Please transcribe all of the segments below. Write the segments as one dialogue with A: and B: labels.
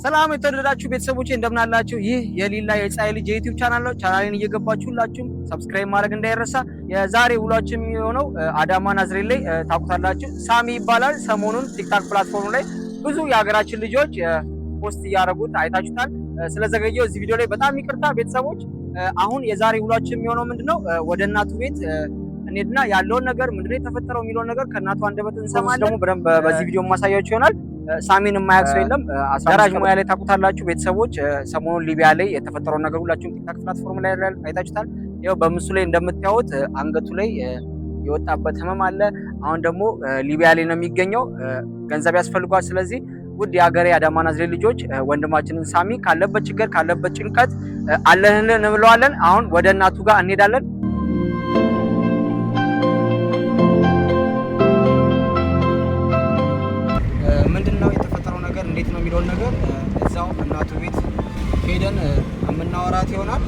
A: ሰላም የተወደዳችሁ ቤተሰቦቼ እንደምን አላችሁ? ይህ የሊላ የፀሐይ ልጅ የዩቲዩብ ቻናል ነው። ቻናሌን እየገባችሁ ሁላችሁም ሰብስክራይብ ማድረግ እንዳይረሳ። የዛሬ ውሏችን የሚሆነው አዳማ ናዝሬት ላይ ታውቁታላችሁ። ሳሚ ይባላል። ሰሞኑን ቲክታክ ፕላትፎርም ላይ ብዙ የሀገራችን ልጆች ፖስት እያደረጉት አይታችሁታል። ስለዘገየው እዚህ ቪዲዮ ላይ በጣም ይቅርታ ቤተሰቦች። አሁን የዛሬ ውሏችን የሚሆነው ምንድነው ወደ እናቱ ቤት እንሄድና ያለውን ነገር ምንድነው የተፈጠረው የሚለውን ነገር ከእናቱ አንደበት እንሰማለን። ደግሞ በደንብ በዚህ ቪዲዮ ማሳያችሁ ይሆናል። ሳሚን የማያውቅ ሰው የለም። ጋራጅ ሙያ ላይ ታውቁታላችሁ ቤተሰቦች። ሰሞኑን ሊቢያ ላይ የተፈጠረው ነገር ሁላችሁም ቲክታክ ፕላትፎርም ላይ አይታችሁታል። ይኸው በምስሉ ላይ እንደምታዩት አንገቱ ላይ የወጣበት ህመም አለ። አሁን ደግሞ ሊቢያ ላይ ነው የሚገኘው። ገንዘብ ያስፈልጓል። ስለዚህ ውድ የሀገሬ አዳማ ናዝሬት ልጆች ወንድማችንን ሳሚ ካለበት ችግር ካለበት ጭንቀት አለህልን እንብለዋለን። አሁን ወደ እናቱ ጋር እንሄዳለን። ምንድነው የተፈጠረው ነገር እንዴት ነው የሚለውን ነገር እዛው እናቱ ቤት ሄደን የምናወራት ይሆናል።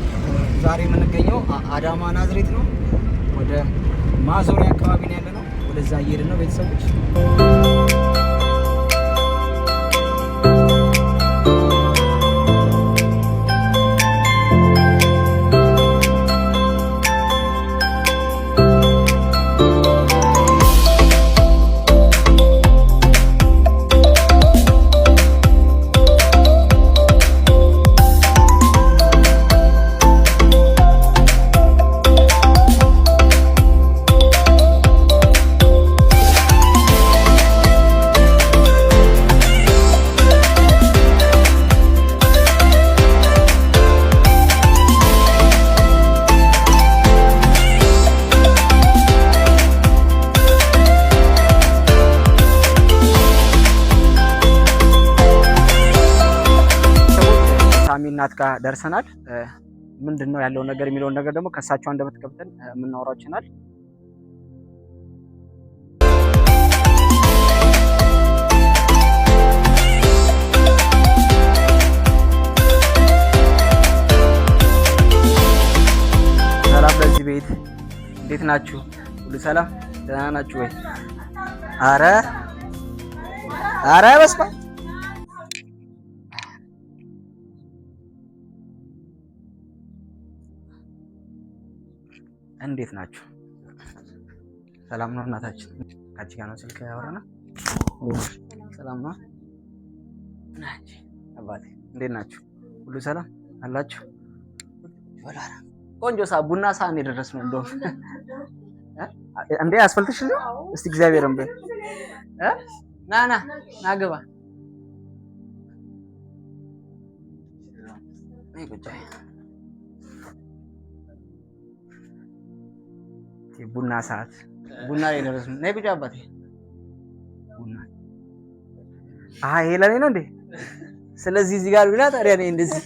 A: ዛሬ የምንገኘው አዳማ ናዝሬት ነው። ወደ ማዞሪያ አካባቢ ነው ያለነው። ወደዛ እየሄድን ነው ቤተሰቦች። እናት ጋር ደርሰናል። ምንድነው ያለው ነገር የሚለውን ነገር ደግሞ ከሳቸው አንደበት ገብተን የምናወራው ይችላል። ሰላም በዚህ ቤት እንዴት ናችሁ? ሁሉ ሰላም ደህና ናችሁ ወይ? አረ በስመ አብ እንዴት ናችሁ? ሰላም ነው እናታችን? ካቺ ጋር ነው ስልክ ያወራና። ሰላም ነው ናቺ አባቴ እንዴት ናችሁ? ሁሉ ሰላም አላችሁ? ቆንጆ ቡና ሳህን የደረስነው እንደውም እንዴ አስፈልትሽ ነው። እስቲ እግዚአብሔርን በል ና ግባ ቡና ሰዓት ቡና ላይ ደረስን። ነይ ቁጭ አባቴ። ቡና ይሄ ለኔ ነው እንዴ? ስለዚህ እዚህ ጋር ብላ ታዲያ ነኝ እንደዚህ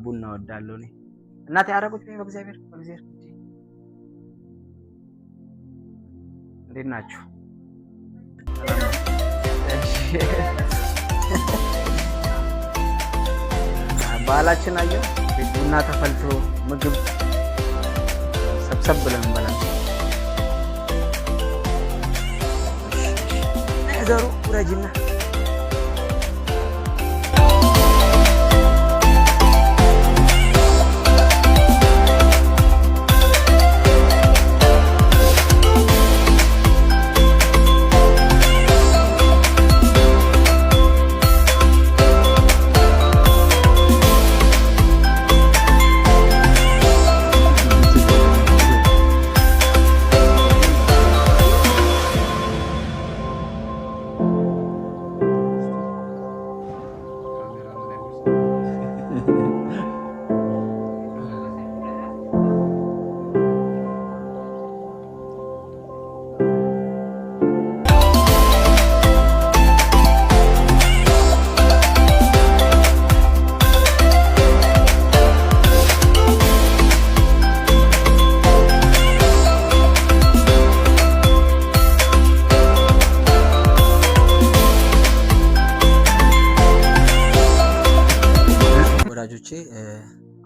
A: ቡና ወዳለሁ እኔ እናቴ። አረቆች ነኝ በእግዚአብሔር እንዴት ናችሁ? ባህላችን አየሁ። ቡና ተፈልቶ ምግብ ሰብሰብ ብለን እንበላለን። ነገሩ ውረጅና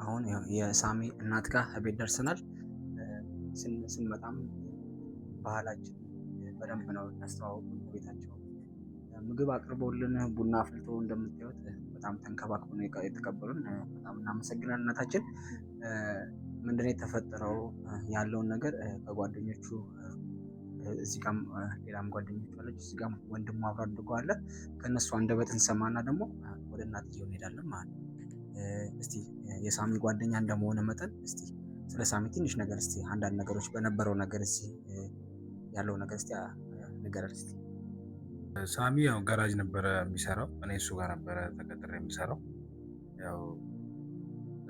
A: አሁን የሳሚ እናት ጋር ቤት ደርሰናል። ስንመጣም ባህላችን በደንብ ነው ያስተዋወቁን ቤታቸው ምግብ አቅርበውልን ቡና አፍልተው እንደምታዩት በጣም ተንከባክበው ነው የተቀበሉን። በጣም እናመሰግናለን እናታችን። ምንድነው የተፈጠረው ያለውን ነገር ከጓደኞቹ እዚህ ጋርም ሌላም ጓደኞቹ አለች፣ እዚህ ጋርም ወንድሙ አብሮ አድርጎ አለ። ከእነሱ አንደበት እንሰማና ደግሞ ወደ እናትየው እንሄዳለን ማለት ነው። እስቲ የሳሚ ጓደኛ እንደመሆነ መጠን እስቲ ስለ ሳሚ ትንሽ ነገር እስቲ አንዳንድ ነገሮች በነበረው ነገር እስቲ ያለው ነገር እስቲ ንገረን እስቲ።
B: ሳሚ ያው ጋራጅ ነበረ የሚሰራው። እኔ እሱ ጋር ነበረ ተቀጥሬ የሚሰራው። ያው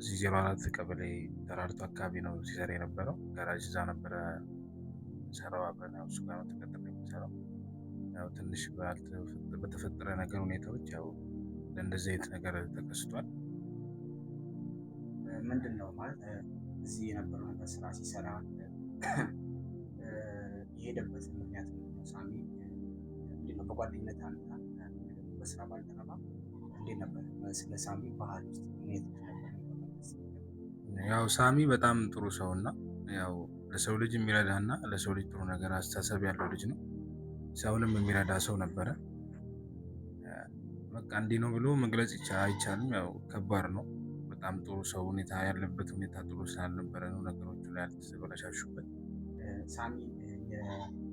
B: እዚህ 04 ቀበሌ ተራርቶ አካባቢ ነው ሲሰራ የነበረው ጋራጅ። እዛ ነበረ የሚሰራው አብረን። ያው እሱ ጋር ነው ተቀጥሬ የሚሰራው። ያው ትንሽ በተፈጠረ ነገር ሁኔታዎች ያው ለእንደዚህ አይነት ነገር ተከስቷል።
A: ምንድን ነው ማለት እዚህ የነበረው ነገር ስራ ሲሰራ የሄደበት ምክንያት ሳሚ እንዴት ነው? በጓደኝነት አንተ በስራ ባልደረባ እንዴት ነበር? ስለ ሳሚ ባህል ውስጥ እንዴት ነበር?
B: ያው ሳሚ በጣም ጥሩ ሰው እና ያው ለሰው ልጅ የሚረዳና ለሰው ልጅ ጥሩ ነገር አስተሳሰብ ያለው ልጅ ነው። ሰውንም የሚረዳ ሰው ነበረ። በቃ እንዲህ ነው ብሎ መግለጽ አይቻልም። ያው ከባድ ነው። በጣም ጥሩ ሰው ሁኔታ ያለበት ሁኔታ ጥሩ ስላልነበረ ነው ነገሮቹ ላይ ያልተበላሻሹበት።
A: ሳሚ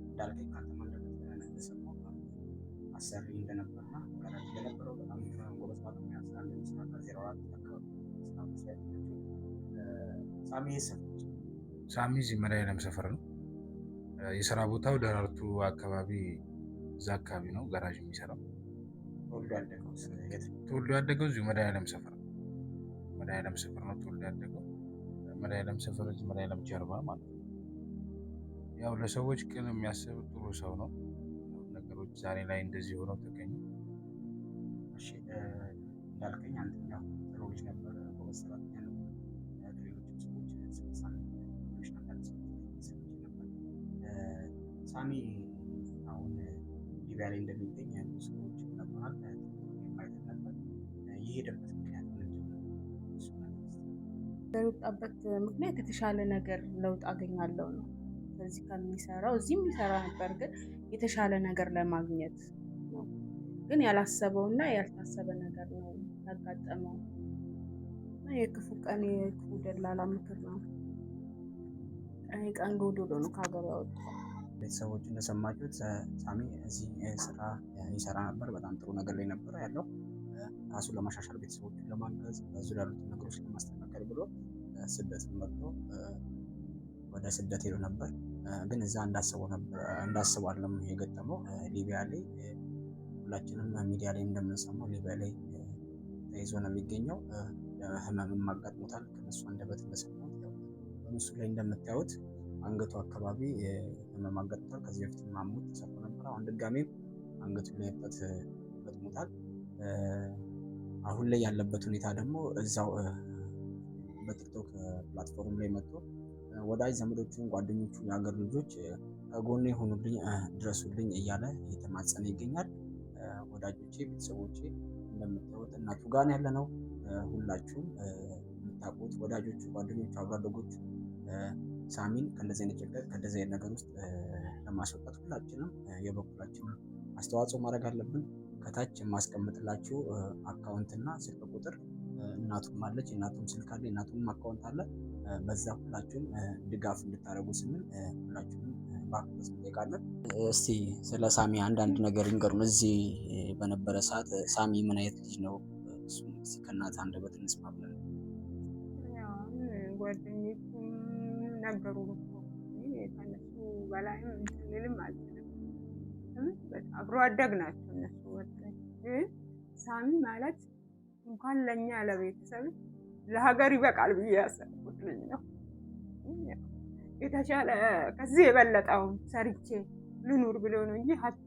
A: እንዳልከኝ ካንተ ማለት እንደሰማው አሰሪ እንደነበርና ጋራጅ እንደነበረው በጣም ጎበዝ ባለሙያ እንደሚሰራ ከ04 አካባቢ ሳሚ የሰፈር
B: ሳሚ እዚህ መድኃኒዓለም ሰፈር ነው የስራ ቦታው። ደራርቱ አካባቢ እዛ አካባቢ ነው ጋራጅ የሚሰራው። ተወልዶ ያደገው እዚሁ መድኃኒዓለም ሰፈር ነው። መድኃኒዓለም ሰፈር ነው ተወልዶ ያደገው። መድኃኒዓለም ሰፈር እዚህ መድኃኒዓለም ጀርባ ማለት ነው። ያው ለሰዎች ቅን የሚያስብ ጥሩ ሰው ነው። ነገሮች ዛሬ ላይ እንደዚህ ሆነው ተገኙ።
A: እሺ እንዳልከኝ አንተ ያው ጥሩ ልጅ ነበር፣ ጎበዝ ሰራተኛ ነበር። ሌሎችም ሰዎች ስለሳሚ ትንሽ አንዳንድ ሰዎች ነበር። ሳሚ አሁን ሊቢያ ላይ እንደሚገኝ ብዙ ሰዎች ነግረዋል። የማይተን ነበር የሄደበት ምክንያት ምንድን ነው? እሱ ነገር
C: የወጣበት ምክንያት የተሻለ ነገር ለውጥ አገኛለሁ ነው። እዚህ ከሚሰራው እዚህም ይሰራ ነበር፣ ግን የተሻለ ነገር ለማግኘት ነው። ግን ያላሰበውና ያልታሰበ ነገር ነው ያጋጠመው። የክፉ ቀን የክፉ ደላላ ምክር ነው። ቀን ጎዶሎ ነው ከሀገር ያወጣው።
A: ቤተሰቦች እንደሰማችሁት ሳሚ እዚህ ስራ ይሰራ ነበር። በጣም ጥሩ ነገር ላይ ነበር ያለው። ራሱን ለማሻሻል ቤተሰቦችን ለማገዝ በዙሪያ ያሉትን ነገሮች ለማስተካከል ብሎ ስደት መጥቶ ወደ ስደት ሄዶ ነበር። ግን እዛ እንዳስበው አይደለም የገጠመው። ሊቢያ ላይ ሁላችንም ሚዲያ ላይ እንደምንሰማው ሊቢያ ላይ ተይዞ ነው የሚገኘው። ህመምም አጋጥሞታል። ከነሱ አንደበት እንደሰማሁት በምስሉ ላይ እንደምታዩት አንገቱ አካባቢ ህመም አጋጥሞታል። ከዚህ በፊት ማሙት ተሰርቶ ነበር። አሁን ድጋሜም አንገቱ ላይ እብጠት ገጥሞታል። አሁን ላይ ያለበት ሁኔታ ደግሞ እዛው በቲክቶክ ፕላትፎርም ላይ መጥቶ ወዳጅ ዘመዶቹን፣ ጓደኞቹ፣ የሀገር ልጆች ከጎኔ ሆኑልኝ፣ ድረሱልኝ እያለ እየተማጸነ ይገኛል። ወዳጆቼ፣ ቤተሰቦቼ እንደምታዩት እናቱ ጋር ያለ ነው። ሁላችሁም የምታውቁት ወዳጆቹ፣ ጓደኞቹ፣ አብሮ አደጎቹ ሳሚን ከእንደዚህ አይነት ጭንቀት ከእንደዚህ አይነት ነገር ውስጥ ለማስወጣት ሁላችንም የበኩላችንን አስተዋጽኦ ማድረግ አለብን። ከታች የማስቀምጥላችሁ አካውንት እና ስልክ ቁጥር እናቱም አለች፣ የእናቱም ስልክ አለ፣ የእናቱም አካውንት አለ። በዛ ሁላችሁም ድጋፍ እንድታደርጉ ስንል ሁላችሁም በአክብሮት እንጠይቃለን። እስቲ ስለ ሳሚ አንዳንድ ነገር ይንገሩን። እዚህ በነበረ ሰዓት ሳሚ ምን አይነት ልጅ ነው? እሱን ከእናት አንደበት እንስማ ብለን
C: ጓደኞቹም ነገሩ ከነሱ በላይም ልልም አልችልም። አብሮ አደግ ናቸው እነሱ። ሳሚ ማለት እንኳን ለእኛ ለቤተሰብ ለሀገር ይበቃል ብዬ ያሰብኩት ልጅ ነው። የተሻለ ከዚህ የበለጠውን ሰርቼ ልኑር ብሎ ነው እንጂ ሀቶ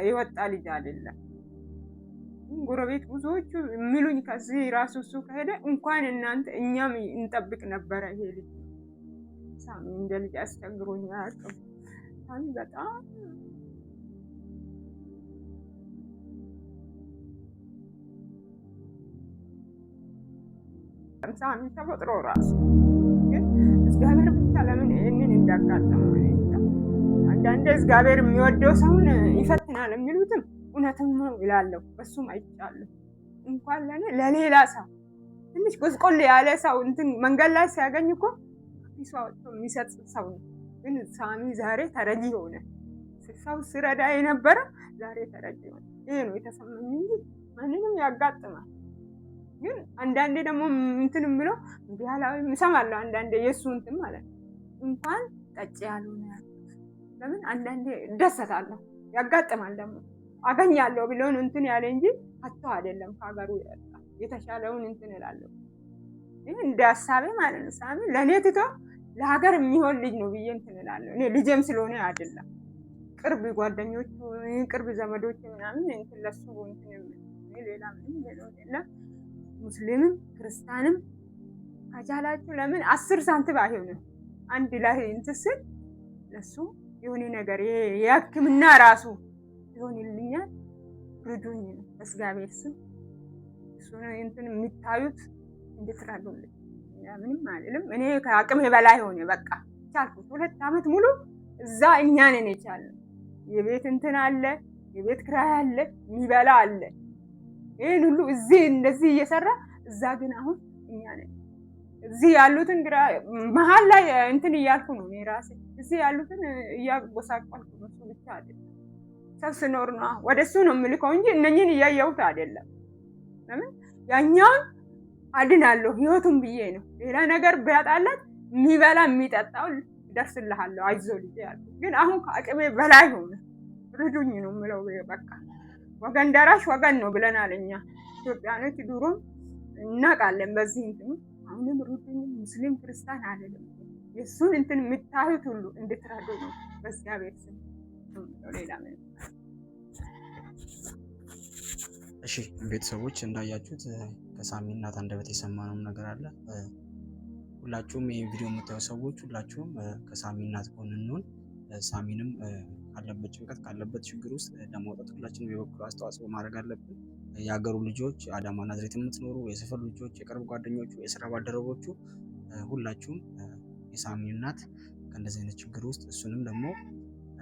C: የወጣ ልጅ አይደለም። ጎረቤት ብዙዎቹ የሚሉኝ ከዚህ ራሱ እሱ ከሄደ እንኳን እናንተ እኛም እንጠብቅ ነበረ። ይሄ ልጅ ሳሚ እንደ ልጅ አስቸግሮኝ አያውቅም። ሳሚ በጣም ሳሚ ተፈጥሮ ራሱ ግን እግዚአብሔር ብቻ ለምን ይህንን እንዳጋጠመው አንዳንዴ እግዚአብሔር የሚወደው ሰውን ይፈትናል የሚሉትም እውነትም ነው እላለሁ። በሱም አይቻለሁ። እንኳን ለኔ ለሌላ ሰው ትንሽ ጎስቆል ያለ ሰው እንትን መንገድ ላይ ሲያገኝ እኮ ኪሱ አውጥቶ የሚሰጥ ሰው ነው። ግን ሳሚ ዛሬ ተረጂ ሆነ። ሰው ሲረዳ የነበረ ዛሬ ተረጂ ሆነ። ይሄ ነው የተሰማኝ እንጂ ማንንም ያጋጥማል። ግን አንዳንዴ ደግሞ እንትን የምለው ቢያላዊ እሰማለሁ። አንዳንዴ የእሱ እንትን ማለት እንኳን ጠጭ ያልሆነ ለምን አንዳንዴ እደሰታለሁ። ያጋጥማል ደግሞ አገኛለሁ ብሎን እንትን ያለ እንጂ አቶ አይደለም ከሀገሩ ያጣ የተሻለውን እንትን እላለሁ። ይሄ እንደ ሀሳቤ ማለት ነው። ሳሚ ለእኔ ትቶ ለሀገር የሚሆን ልጅ ነው ብዬ እንትን እላለሁ። እኔ ልጄም ስለሆነ አይደለም ቅርብ ጓደኞቹ ቅርብ ዘመዶች ምናምን እንትን ለሱ እንትን ሌላ ምንም የለም። ሙስሊምም ክርስቲያንም ከቻላችሁ ለምን 10 ሳንቲም አይሆንም አንድ ላይ እንትን ስል ለሱ የሆነ ነገር የሕክምና ራሱ ይሆንልኛል። ርዱኝ ነው በእግዚአብሔር ስም። እሱ እንትን የምታዩት እንድትረዱልኝ ምንም አልልም። እኔ ከአቅሜ በላይ ሆነ። በቃ ቻልኩት። 2 ዓመት ሙሉ እዛ እኛ ነን የቻልነው። የቤት እንትን አለ፣ የቤት ክራይ አለ፣ የሚበላ አለ። ይሄን ሁሉ እዚህ እንደዚህ እየሰራ እዛ ግን አሁን እኛ ነን እዚህ ያሉትን ግራ መሀል ላይ እንትን እያልኩ ነው። እኔ ራሴ እዚህ ያሉትን እያጎሳቆልኩ ነው። እሱ ብቻ አይደለም ሰው ስኖር ነው ወደሱ ነው የምልከው እንጂ እነኝን እያየሁት አይደለም። ለምን ያኛውን አድናለሁ ህይወቱን ብዬ ነው። ሌላ ነገር ቢያጣላት የሚበላ የሚጠጣው ደርስልሃለሁ አይዞህ ልጅ ያለ ግን አሁን ከአቅሜ በላይ ሆነ። ርዱኝ ነው የምለው። በቃ ወገን ደራሽ ወገን ነው ብለናል እኛ ኢትዮጵያኖች ድሮም እናውቃለን። በዚህ እንትን አሁንም ርዱኝ ሙስሊም ክርስቲያን አይደለም። የእሱን እንትን የምታዩት ሁሉ እንድትረዱ ነው በእግዚአብሔር ስም። ሌላ ምን
A: እሺ ቤተሰቦች እንዳያችሁት ከሳሚ እናት አንደበት የሰማነው ነገር አለ። ሁላችሁም ይሄን ቪዲዮ የምታዩ ሰዎች ሁላችሁም ከሳሚ እናት ጎን እንሁን። ሳሚንም ካለበት ጭንቀት ካለበት ችግር ውስጥ ለማውጣት ሁላችንም የበኩሉ አስተዋጽኦ ማድረግ አለብን። የሀገሩ ልጆች አዳማ ናዝሬት የምትኖሩ የሰፈር ልጆች፣ የቅርብ ጓደኞቹ፣ የስራ ባልደረቦቹ ሁላችሁም የሳሚ እናት ከእንደዚህ አይነት ችግር ውስጥ እሱንም ደግሞ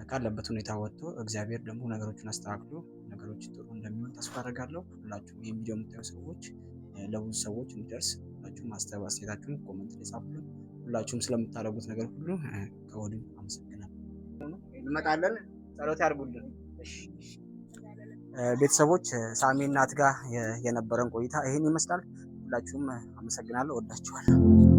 A: ካለበት ሁኔታ ወጥቶ እግዚአብሔር ደግሞ ነገሮችን አስተካክሎ ነገሮች ጥሩ እንደሚሆን ተስፋ አደርጋለሁ። ሁላችሁም ይህን ቪዲዮ የምታዩ ሰዎች ለብዙ ሰዎች እንዲደርስ ሁላችሁም አስተያየታችሁን ኮሜንት ላይ ጻፉልን። ሁላችሁም ስለምታደርጉት ነገር ሁሉ ከወዲሁ አመሰግናለሁ። እንመጣለን። ጸሎት ያድርጉልን። ቤተሰቦች ሳሚ እናት ጋር የነበረን ቆይታ ይህን ይመስላል። ሁላችሁም አመሰግናለሁ። ወዳችኋለሁ።